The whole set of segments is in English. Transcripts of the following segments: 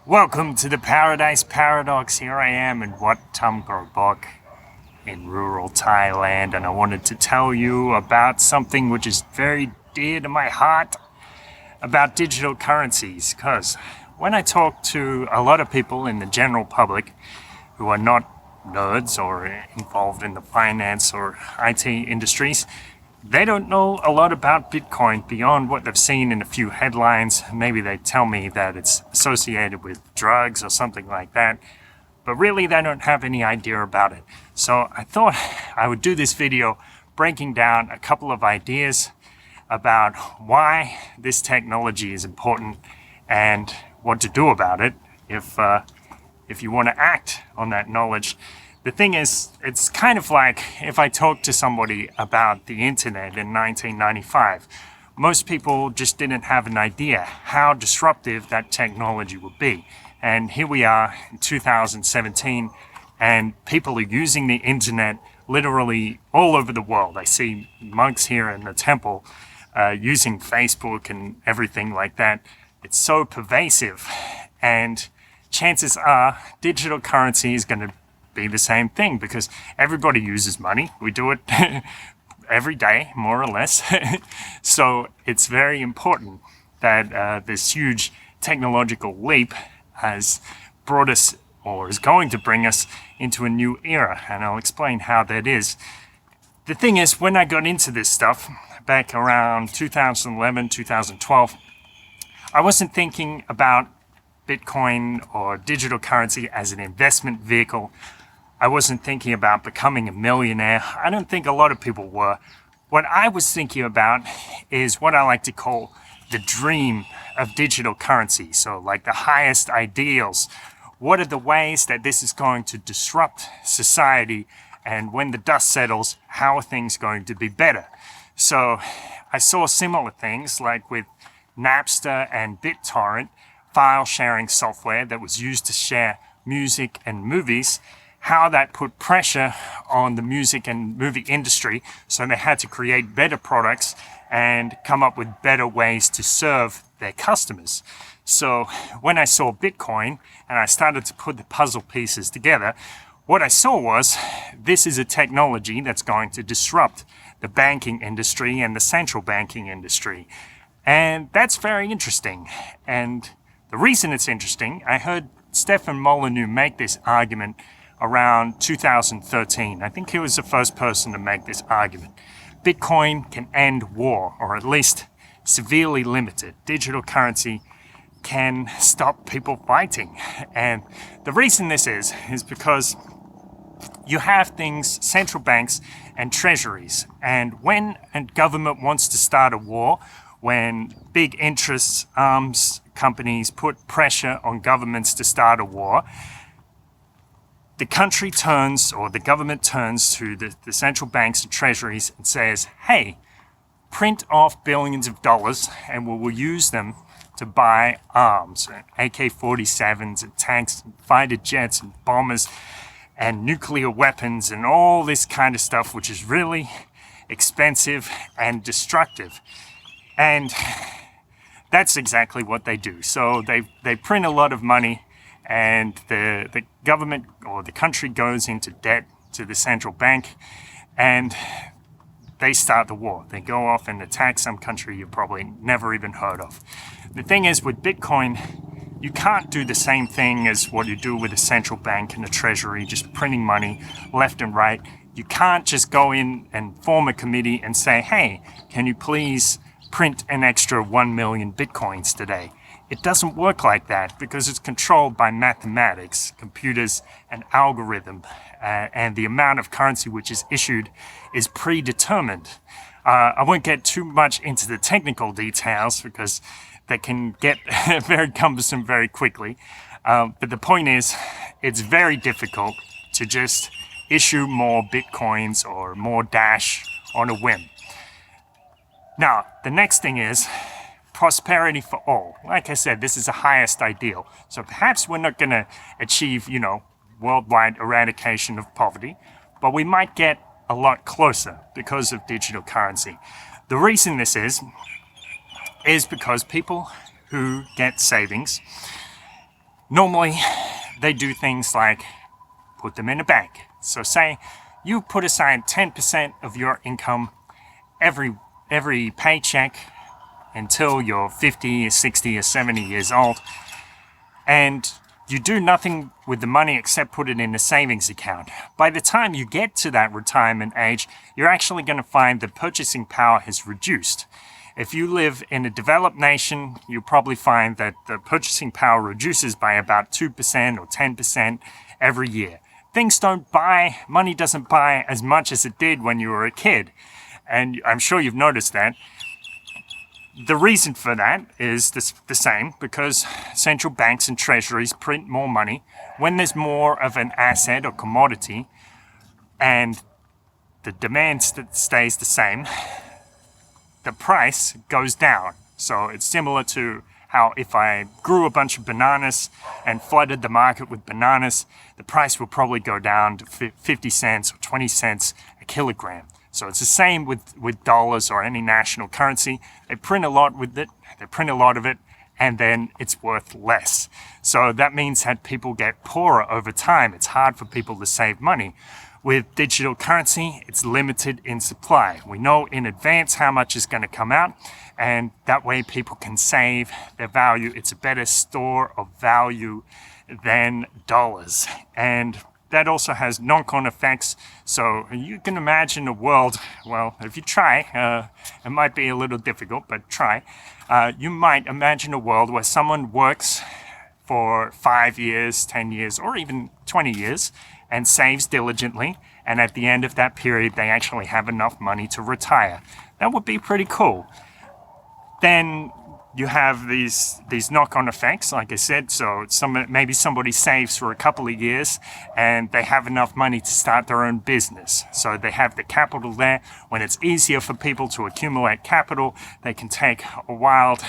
Welcome to the Paradise Paradox. Here I am in Wat Tam Gorbok in rural Thailand, and I wanted to tell you about something which is very dear to my heart about digital currencies, because when I talk to a lot of people in the general public who are not nerds or involved in the finance or IT industries, they don't know a lot about Bitcoin beyond what they've seen in a few headlines. Maybe they tell me that it's associated with drugs or something like that, but really they don't have any idea about it. So I thought I would do this video breaking down a couple of ideas about why this technology is important and what to do about it if you want to act on that knowledge. The thing is, it's kind of like if I talked to somebody about the internet in 1995. Most people just didn't have an idea how disruptive that technology would be. And here we are in 2017, and people are using the internet literally all over the world. I see monks here in the temple using Facebook and everything like that. It's so pervasive, and chances are digital currency is going to be the same thing, because everybody uses money. We do it every day, more or less. So it's very important that this huge technological leap has brought us, or is going to bring us, into a new era, and I'll explain how that is. The thing is, when I got into this stuff back around 2011, 2012, I wasn't thinking about Bitcoin or digital currency as an investment vehicle. I wasn't thinking about becoming a millionaire. I don't think a lot of people were. What I was thinking about is what I like to call the dream of digital currency. So like the highest ideals. What are the ways that this is going to disrupt society? And when the dust settles, how are things going to be better? So I saw similar things like with Napster and BitTorrent, file sharing software that was used to share music and movies, how that put pressure on the music and movie industry, so they had to create better products and come up with better ways to serve their customers. So when I saw Bitcoin and I started to put the puzzle pieces together, what I saw was this is a technology that's going to disrupt the banking industry and the central banking industry. And that's very interesting. And the reason it's interesting, I heard Stefan Molyneux make this argument around 2013. I think he was the first person to make this argument. Bitcoin can end war, or at least severely limit it. Digital currency can stop people fighting. And the reason this is because you have things, central banks and treasuries. And when a government wants to start a war, when big interests, arms companies put pressure on governments to start a war, the country turns, or the government turns to the central banks and treasuries and says, hey, print off billions of dollars and we will use them to buy arms, AK-47s and tanks and fighter jets and bombers and nuclear weapons and all this kind of stuff, which is really expensive and destructive. And that's exactly what they do. So they print a lot of money, and the government or the country goes into debt to the central bank, and they start the war. They go off and attack some country you've probably never even heard of. The thing is, with Bitcoin, you can't do the same thing as what you do with a central bank and a treasury, just printing money left and right. You can't just go in and form a committee and say, hey, can you please print an extra 1 million Bitcoins today? It doesn't work like that, because it's controlled by mathematics, computers, and algorithm, and the amount of currency which is issued is predetermined. I won't get too much into the technical details because they can get very cumbersome very quickly. But the point is, it's very difficult to just issue more Bitcoins or more Dash on a whim. Now, the next thing is prosperity for all. Like I said, this is the highest ideal. So perhaps we're not going to achieve, worldwide eradication of poverty, but we might get a lot closer because of digital currency. The reason this is because people who get savings Normally, they do things like put them in a bank. So say you put aside 10% of your income every paycheck until you're 50 or 60 or 70 years old, and you do nothing with the money except put it in a savings account. By the time you get to that retirement age, you're actually going to find that purchasing power has reduced. If you live in a developed nation, you'll probably find that the purchasing power reduces by about 2% or 10% every year. Money doesn't buy as much as it did when you were a kid. And I'm sure you've noticed that. The reason for that is the same, because central banks and treasuries print more money. When there's more of an asset or commodity and the demand stays the same, the price goes down. So it's similar to how if I grew a bunch of bananas and flooded the market with bananas, the price will probably go down to 50 cents or 20 cents a kilogram. So it's the same with dollars or any national currency. They print a lot with it, they print a lot of it, and then it's worth less. So that means that people get poorer over time. It's hard for people to save money. With digital currency, it's limited in supply. We know in advance how much is going to come out, and that way people can save their value. It's a better store of value than dollars. And that also has knock-on effects. So you can imagine a world, well, if you try, it might be a little difficult, but try. You might imagine a world where someone works for 5 years, 10 years, or even 20 years, and saves diligently, and at the end of that period, they actually have enough money to retire. That would be pretty cool. Then you have these knock-on effects, like I said. So maybe somebody saves for a couple of years and they have enough money to start their own business. So they have the capital there. When it's easier for people to accumulate capital, they can take a wild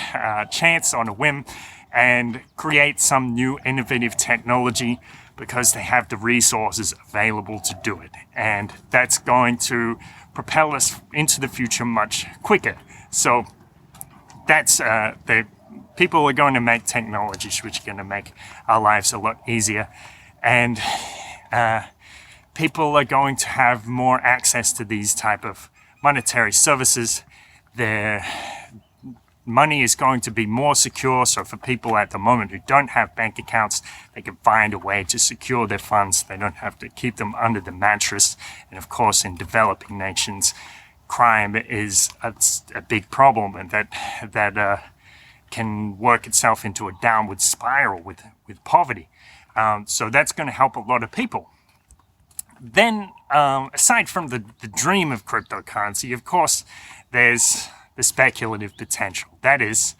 chance on a whim and create some new innovative technology because they have the resources available to do it. And that's going to propel us into the future much quicker. So that's the people are going to make technologies which are going to make our lives a lot easier, and people are going to have more access to these type of monetary services. Their money is going to be more secure. So for people at the moment who don't have bank accounts, they can find a way to secure their funds. They don't have to keep them under the mattress. And of course, in developing nations, crime is a big problem, and that can work itself into a downward spiral with poverty. So that's going to help a lot of people. Then, aside from the dream of cryptocurrency, of course, there's the speculative potential. That is,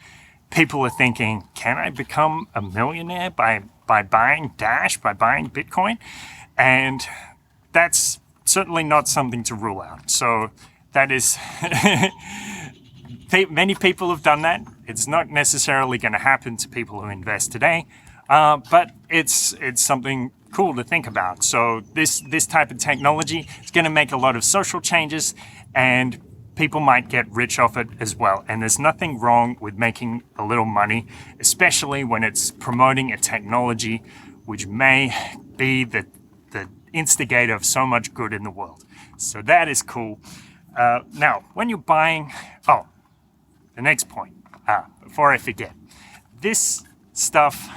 people are thinking, can I become a millionaire by buying Dash, by buying Bitcoin? And that's certainly not something to rule out. So that is, many people have done that. It's not necessarily going to happen to people who invest today, but it's something cool to think about. So this type of technology is going to make a lot of social changes, and people might get rich off it as well. And there's nothing wrong with making a little money, especially when it's promoting a technology which may be the instigator of so much good in the world. So that is cool. Now, when you're buying, the next point, before I forget, this stuff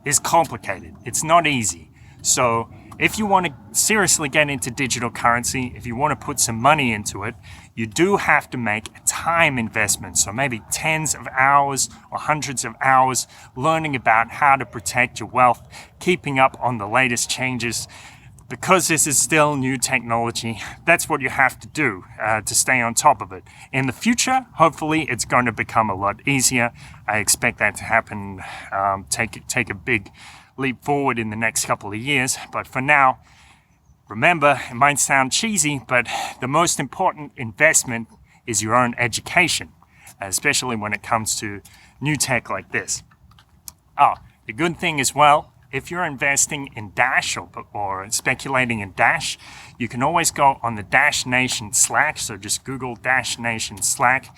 is complicated. It's not easy. So if you want to seriously get into digital currency, if you want to put some money into it, you do have to make a time investment. So maybe tens of hours or hundreds of hours learning about how to protect your wealth, keeping up on the latest changes. Because this is still new technology, that's what you have to do to stay on top of it. In the future, hopefully, it's going to become a lot easier. I expect that to happen, take a big leap forward in the next couple of years. But for now, remember, it might sound cheesy, but the most important investment is your own education, especially when it comes to new tech like this. The good thing as well, if you're investing in Dash or speculating in Dash, you can always go on the Dash Nation Slack. So just Google Dash Nation Slack,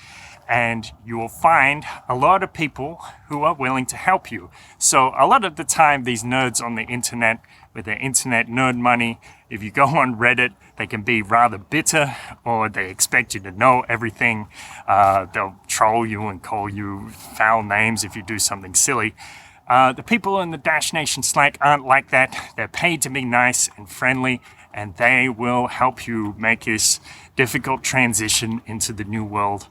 and you will find a lot of people who are willing to help you. So a lot of the time, these nerds on the internet with their internet nerd money, if you go on Reddit, they can be rather bitter, or they expect you to know everything. They'll troll you and call you foul names if you do something silly. The people in the Dash Nation Slack aren't like that. They're paid to be nice and friendly, and they will help you make this difficult transition into the new world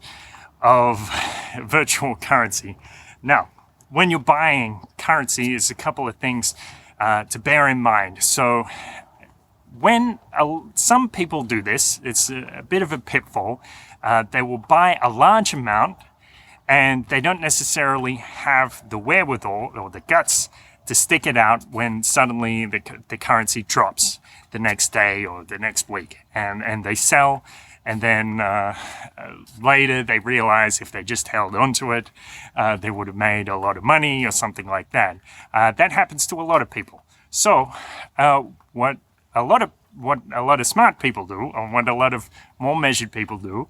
of virtual currency. Now, when you're buying currency, there's a couple of things to bear in mind. So when some people do this, it's a bit of a pitfall. They will buy a large amount, and they don't necessarily have the wherewithal or the guts to stick it out when suddenly the currency drops the next day or the next week, and they sell, and then later they realize if they just held onto it, they would have made a lot of money or something like that. That happens to a lot of people. So what a lot of smart people do, or what a lot of more measured people do,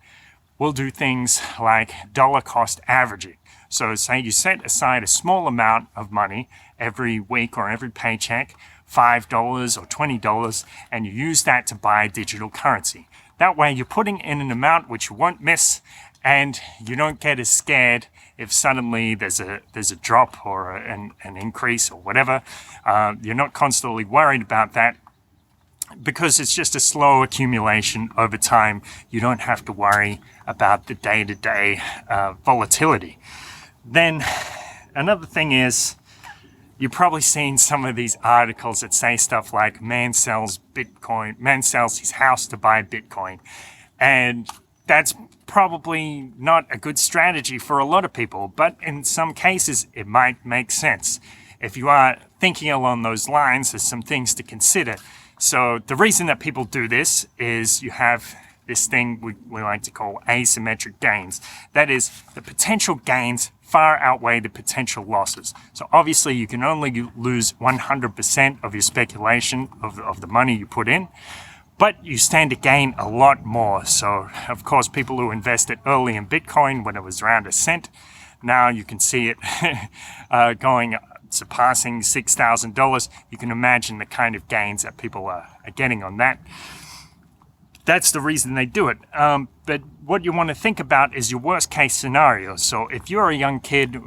will do things like dollar cost averaging. So say you set aside a small amount of money every week or every paycheck, $5 or $20, and you use that to buy digital currency. That way you're putting in an amount which you won't miss, and you don't get as scared if suddenly there's a drop or an increase or whatever. You're not constantly worried about that, because it's just a slow accumulation over time. You don't have to worry about the day-to-day volatility. Then another thing is, you've probably seen some of these articles that say stuff like man sells his house to buy Bitcoin. And that's probably not a good strategy for a lot of people, but in some cases it might make sense. If you are thinking along those lines, there's some things to consider. So the reason that people do this is you have this thing we like to call asymmetric gains. That is, the potential gains far outweigh the potential losses. So obviously you can only lose 100% of your speculation of the money you put in, but you stand to gain a lot more. So of course, people who invested early in Bitcoin when it was around a cent, now you can see it surpassing $6,000. You can imagine the kind of gains that people are getting on that. That's the reason they do it. But what you want to think about is your worst case scenario. So if you're a young kid,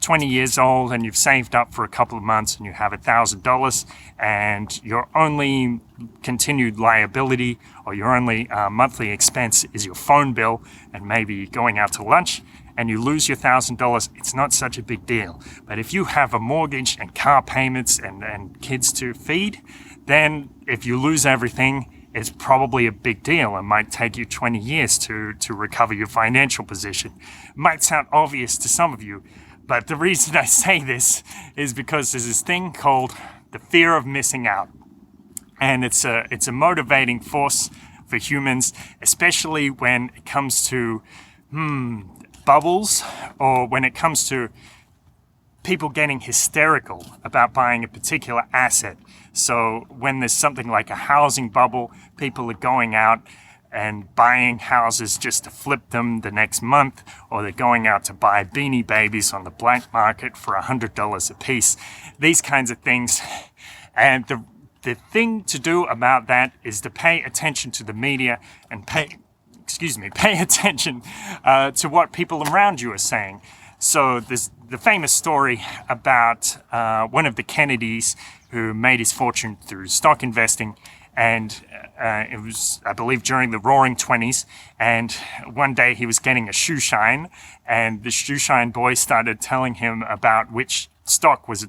20 years old, and you've saved up for a couple of months and you have $1,000, and your only continued liability or your only monthly expense is your phone bill and maybe going out to lunch, and you lose your $1,000, it's not such a big deal. But if you have a mortgage and car payments and kids to feed, then if you lose everything, it's probably a big deal and might take you 20 years to recover your financial position. It might sound obvious to some of you, but the reason I say this is because there's this thing called the fear of missing out. And it's a motivating force for humans, especially when it comes to bubbles, or when it comes to people getting hysterical about buying a particular asset. So when there's something like a housing bubble, people are going out and buying houses just to flip them the next month, or they're going out to buy Beanie Babies on the black market for $100 a piece. These kinds of things. And the thing to do about that is to pay attention to the media and pay attention to what people around you are saying. So there's the famous story about one of the Kennedys who made his fortune through stock investing, and it was, I believe, during the Roaring '20s. And one day he was getting a shoe shine, and the shoe shine boy started telling him about which stock was a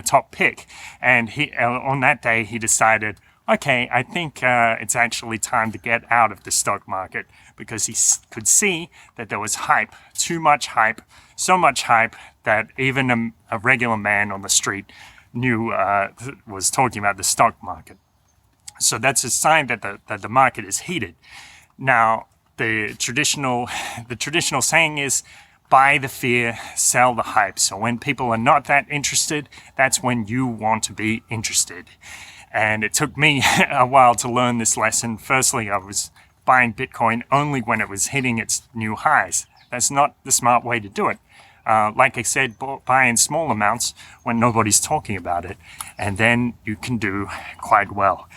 top pick. And he on that day he decided, okay, I think it's actually time to get out of the stock market, because he could see that there was hype, too much hype, so much hype that even a regular man on the street knew was talking about the stock market. So that's a sign that the market is heated. Now, the traditional saying is, buy the fear, sell the hype. So when people are not that interested, that's when you want to be interested. And it took me a while to learn this lesson. Firstly, I was buying Bitcoin only when it was hitting its new highs. That's not the smart way to do it. Like I said, buy in small amounts when nobody's talking about it, and then you can do quite well.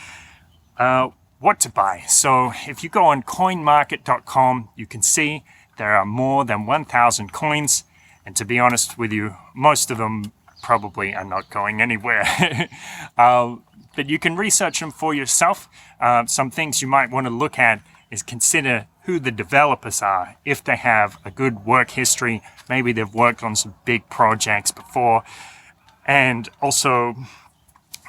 What to buy? So if you go on coinmarket.com, you can see there are more than 1,000 coins, and to be honest with you, most of them probably are not going anywhere. But you can research them for yourself. Some things you might want to look at is consider who the developers are. If they have a good work history, maybe they've worked on some big projects before, and also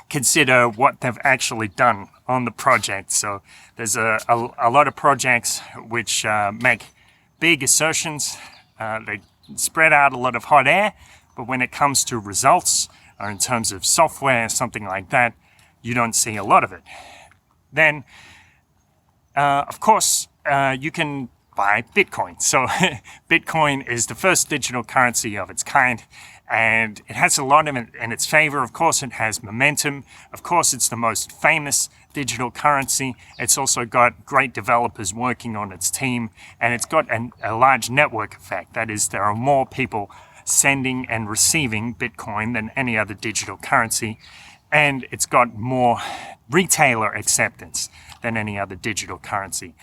consider what they've actually done on the project. So there's a lot of projects which make big assertions. They spread out a lot of hot air, but when it comes to results or in terms of software, something like that, you don't see a lot of it. Then, of course, you can buy Bitcoin. So Bitcoin is the first digital currency of its kind, and it has a lot in its favor. Of course, it has momentum. Of course, it's the most famous digital currency. It's also got great developers working on its team, and it's got a large network effect. That is, there are more people sending and receiving Bitcoin than any other digital currency, and it's got more retailer acceptance than any other digital currency.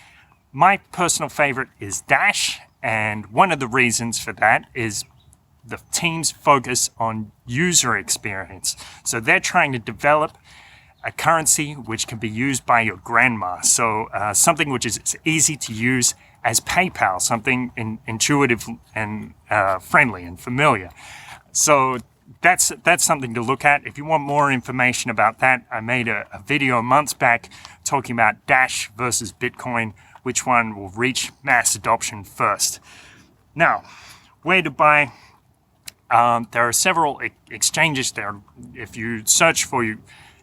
My personal favorite is Dash, and one of the reasons for that is the team's focus on user experience. So they're trying to develop a currency which can be used by your grandma. So something which is as easy to use as PayPal, something intuitive and friendly and familiar. So that's something to look at. If you want more information about that, I made a video months back talking about Dash versus Bitcoin, which one will reach mass adoption first. Now, where to buy? There are several exchanges there. If you search for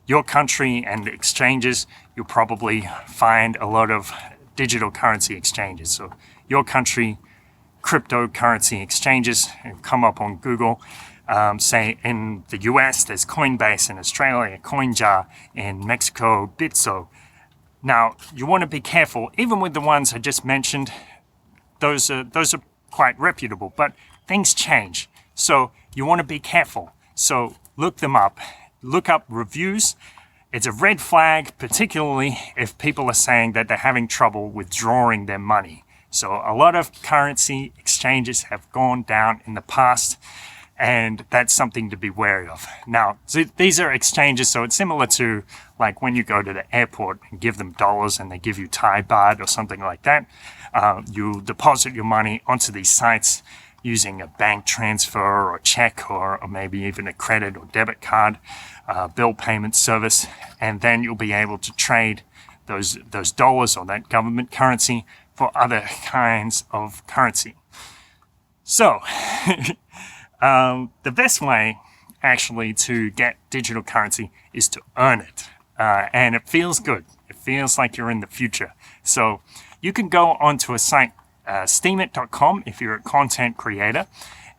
your country and exchanges, you'll probably find a lot of digital currency exchanges. So your country cryptocurrency exchanges come up on Google. Say in the US, there's Coinbase; in Australia, CoinJar; in Mexico, Bitso. Now, you want to be careful, even with the ones I just mentioned. Those are quite reputable, but things change. So you want to be careful. So look them up. Look up reviews. It's a red flag, particularly if people are saying that they're having trouble withdrawing their money. So a lot of currency exchanges have gone down in the past, and that's something to be wary of. Now, these are exchanges, so it's similar to like when you go to the airport and give them dollars and they give you Thai baht or something like that. You deposit your money onto these sites using a bank transfer or check or maybe even a credit or debit card bill payment service, and then you'll be able to trade those dollars or that government currency for other kinds of currency. So the best way actually to get digital currency is to earn it, and it feels good. It feels like you're in the future. So you can go onto a site, steemit.com, if you're a content creator,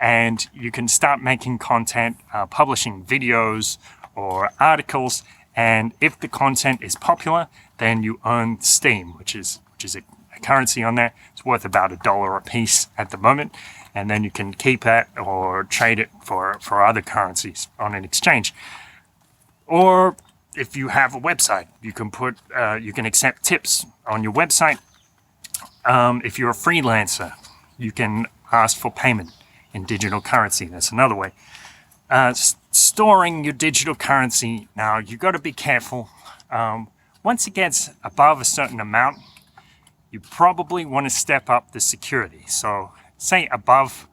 and you can start making content, publishing videos or articles, and if the content is popular, then you earn Steem, which is a currency on there. It's worth about $1 a piece at the moment, and then you can keep it or trade it for other currencies on an exchange. Or if you have a website, you can accept tips on your website. If you're a freelancer, you can ask for payment in digital currency. That's another way. Storing your digital currency. Now, you've got to be careful. Once it gets above a certain amount, you probably want to step up the security. So say above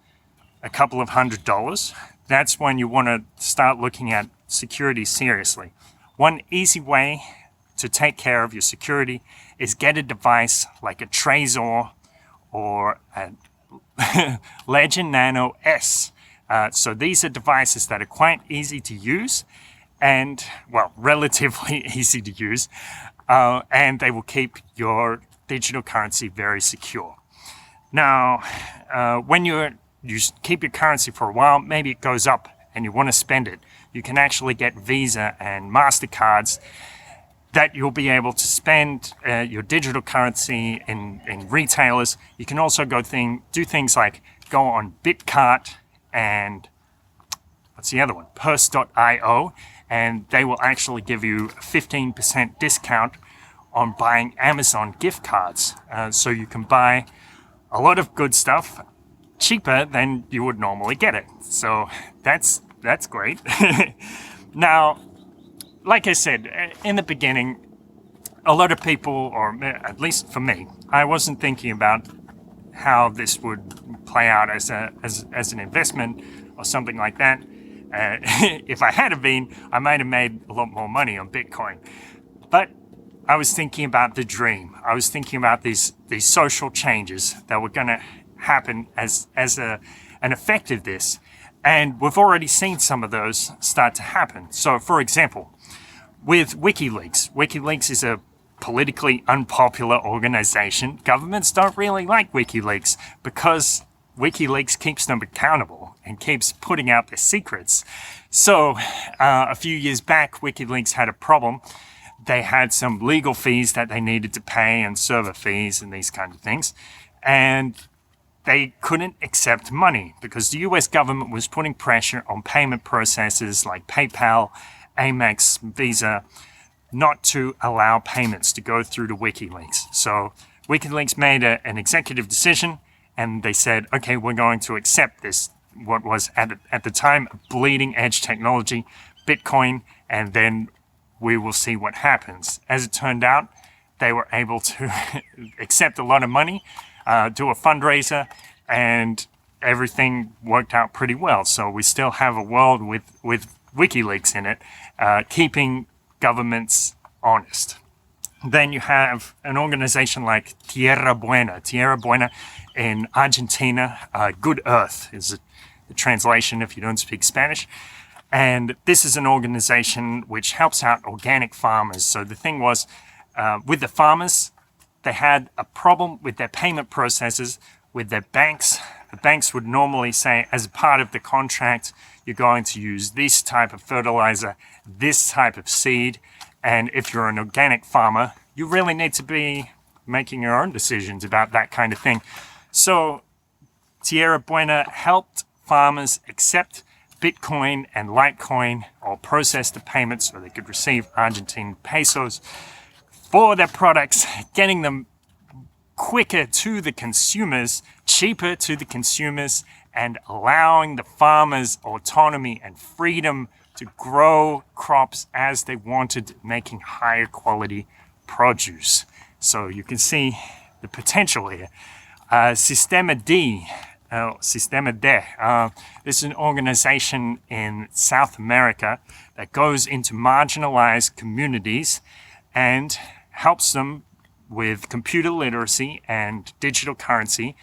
a couple of $100, that's when you want to start looking at security seriously. One easy way to take care of your security is get a device like a Trezor or a Legend Nano S. So these are devices that are quite easy to use and, well, relatively easy to use, and they will keep your digital currency very secure. Now, when you keep your currency for a while, maybe it goes up and you want to spend it, you can actually get Visa and MasterCards that you'll be able to spend your digital currency in retailers. You can also do things like go on Bitcart and what's the other one? Purse.io, and they will actually give you a 15% discount on buying Amazon gift cards. So you can buy a lot of good stuff cheaper than you would normally get it. So that's great. Now, like I said in the beginning, a lot of people, or at least for me, I wasn't thinking about how this would play out as an investment or something like that. If I had been, I might have made a lot more money on Bitcoin. But I was thinking about the dream. I was thinking about these social changes that were going to happen as an effect of this. And we've already seen some of those start to happen. So, for example, with Wikileaks is a politically unpopular organization. Governments don't really like Wikileaks because Wikileaks keeps them accountable and keeps putting out their secrets. So a few years back, Wikileaks had a problem. They had some legal fees that they needed to pay and server fees and these kind of things. And they couldn't accept money because the US government was putting pressure on payment processors like PayPal, Amex, Visa, not to allow payments to go through to Wikileaks. So Wikileaks made an executive decision, and they said, okay, we're going to accept this, what was at the time bleeding edge technology, Bitcoin, and then we will see what happens. As it turned out, they were able to accept a lot of money, do a fundraiser, and everything worked out pretty well. So we still have a world with WikiLeaks in it, keeping governments honest. Then you have an organization like Tierra Buena in Argentina. Good Earth is the translation if you don't speak Spanish. And this is an organization which helps out organic farmers. So the thing was, with the farmers, they had a problem with their payment processes, with their banks. The banks would normally say, as a part of the contract, you're going to use this type of fertilizer, this type of seed. And if you're an organic farmer, you really need to be making your own decisions about that kind of thing. So Tierra Buena helped farmers accept Bitcoin and Litecoin or process the payments so they could receive Argentine pesos for their products, getting them quicker to the consumers, cheaper to the consumers, and allowing the farmers autonomy and freedom to grow crops as they wanted, making higher quality produce. So you can see the potential here. Sistema D. This is an organization in South America that goes into marginalized communities and helps them with computer literacy and digital currency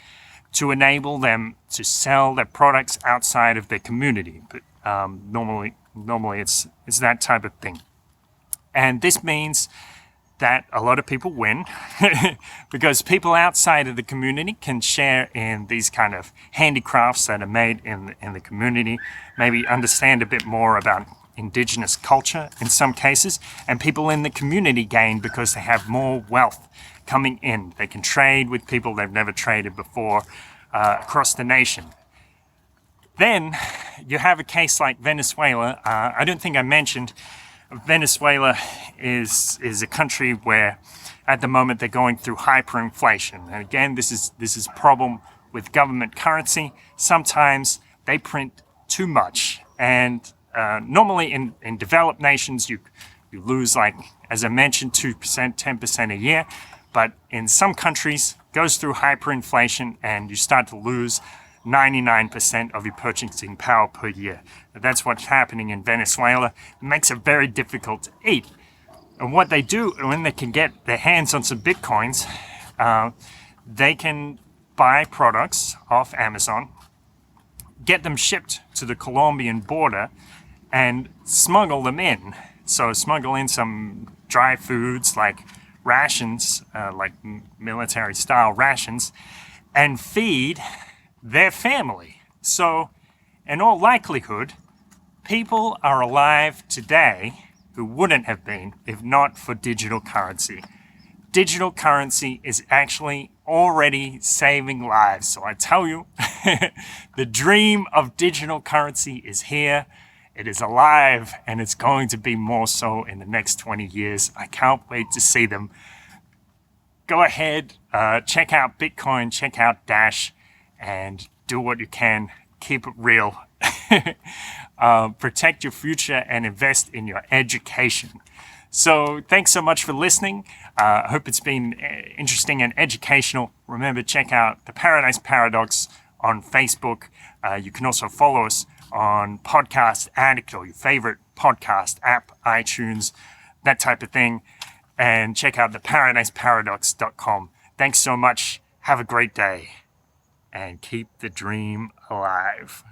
to enable them to sell their products outside of their community. But normally it's that type of thing. And this means that a lot of people win because people outside of the community can share in these kind of handicrafts that are made in the community, maybe understand a bit more about indigenous culture in some cases, and people in the community gain because they have more wealth coming in. They can trade with people they've never traded before across the nation. Then you have a case like Venezuela. I don't think I mentioned Venezuela is a country where at the moment they're going through hyperinflation. And again, this is a problem with government currency. Sometimes they print too much, and normally in developed nations you lose, like as I mentioned, 2%, 10% a year. But in some countries, it goes through hyperinflation and you start to lose 99% of your purchasing power per year. That's what's happening in Venezuela. It makes it very difficult to eat. And what they do when they can get their hands on some bitcoins, they can buy products off Amazon, get them shipped to the Colombian border, and smuggle them in. So smuggle in some dry foods like rations, like military-style rations, and feed their family. So, in all likelihood, people are alive today who wouldn't have been if not for digital currency. Digital currency is actually already saving lives. So I tell you, the dream of digital currency is here. It is alive, and it's going to be more so in the next 20 years. I can't wait to see them. Go ahead, check out Bitcoin, check out Dash, and do what you can. Keep it real. Protect your future and invest in your education. So thanks so much for listening. I hope it's been interesting and educational. Remember, check out the Paradise Paradox on Facebook. You can also follow us on Podcast Addict or your favorite podcast app, iTunes, that type of thing. And check out the paradiseparadox.com. Thanks so much. Have a great day. And keep the dream alive.